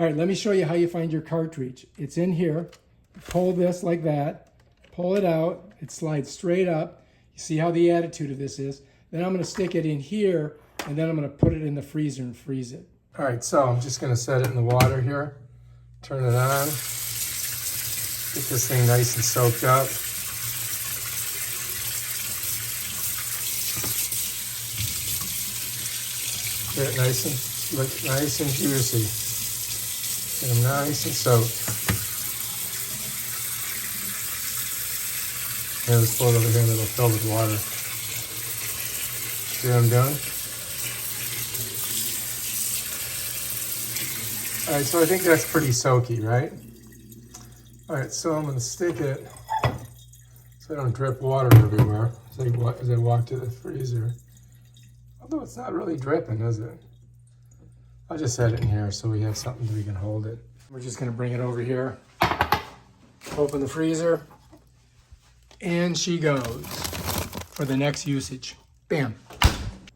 All right, let me show you how you find your cartridge. It's in here. Pull this like that. Pull it out. It slides straight up. You see how the attitude of this is. Then I'm going to stick it in here, and then I'm going to put it in the freezer and freeze it. All right, so I'm just going to set it in the water here. Turn it on. Get this thing nice and soaked up. Get it nice and juicy. Get them nice and soaked. And let's pull it over here and it'll fill with water. See what I'm doing? All right, so I think that's pretty soaky, right? All right, so I'm gonna stick it so I don't drip water everywhere as I walk to the freezer. Although it's not really dripping, is it? I'll just set it in here so we have something that we can hold it. We're just gonna bring it over here, open the freezer, and she goes for the next usage. Bam.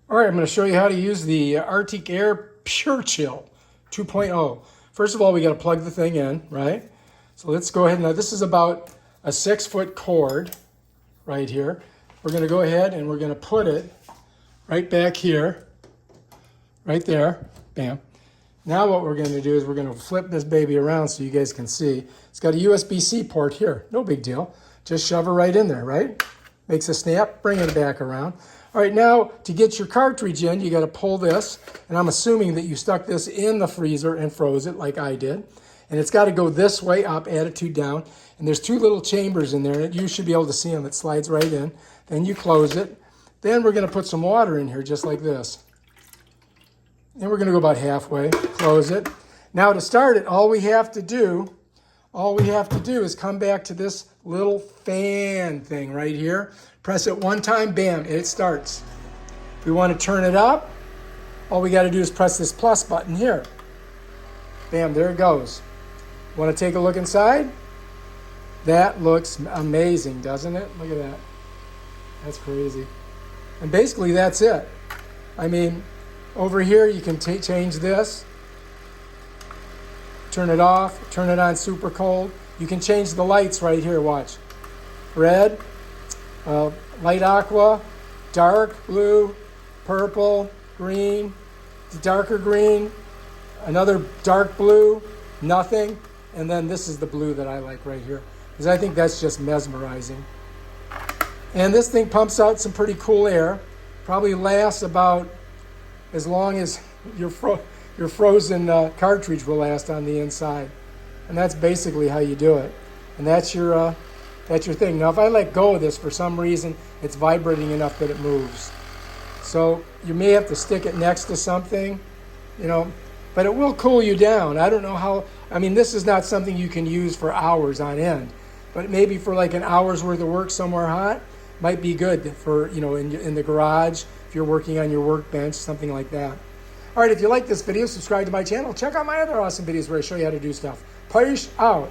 All right, I'm gonna show you how to use the Arctic Air Pure Chill 2.0. First of all, we gotta plug the thing in, right? So let's go ahead. Now this is about a 6-foot cord right here. We're gonna go ahead and we're gonna put it right back here, right there, bam. Now what we're gonna do is we're gonna flip this baby around so you guys can see. It's got a USB-C port here, no big deal. Just shove her right in there, right? Makes a snap, bring it back around. All right, now to get your cartridge in, you gotta pull this, and I'm assuming that you stuck this in the freezer and froze it like I did. And it's gotta go this way up, attitude down, and there's 2 little chambers in there, and you should be able to see them. It slides right in. Then you close it. Then we're gonna put some water in here, just like this. And we're gonna go about halfway, close it. Now to start it, all we have to do is come back to this little fan thing right here. Press it one time, bam, and it starts. If we want to turn it up, all we got to do is press this plus button here. Bam, there it goes. Want to take a look inside? That looks amazing, doesn't it? Look at that. That's crazy. And basically that's it. I mean, over here you can change this. Turn it off, turn it on super cold. You can change the lights right here, watch. Red, light aqua, dark blue, purple, green, darker green, another dark blue, nothing, and then this is the blue that I like right here, because I think that's just mesmerizing. And this thing pumps out some pretty cool air, probably lasts about as long as your frozen cartridge will last on the inside. And that's basically how you do it. And that's your thing. Now, if I let go of this for some reason, it's vibrating enough that it moves. So you may have to stick it next to something, you know, but it will cool you down. I don't know how, I mean, this is not something you can use for hours on end, but maybe for like an hour's worth of work somewhere hot, might be good for, you know, in the garage, if you're working on your workbench, something like that. All right, if you like this video, subscribe to my channel. Check out my other awesome videos where I show you how to do stuff. Peace out.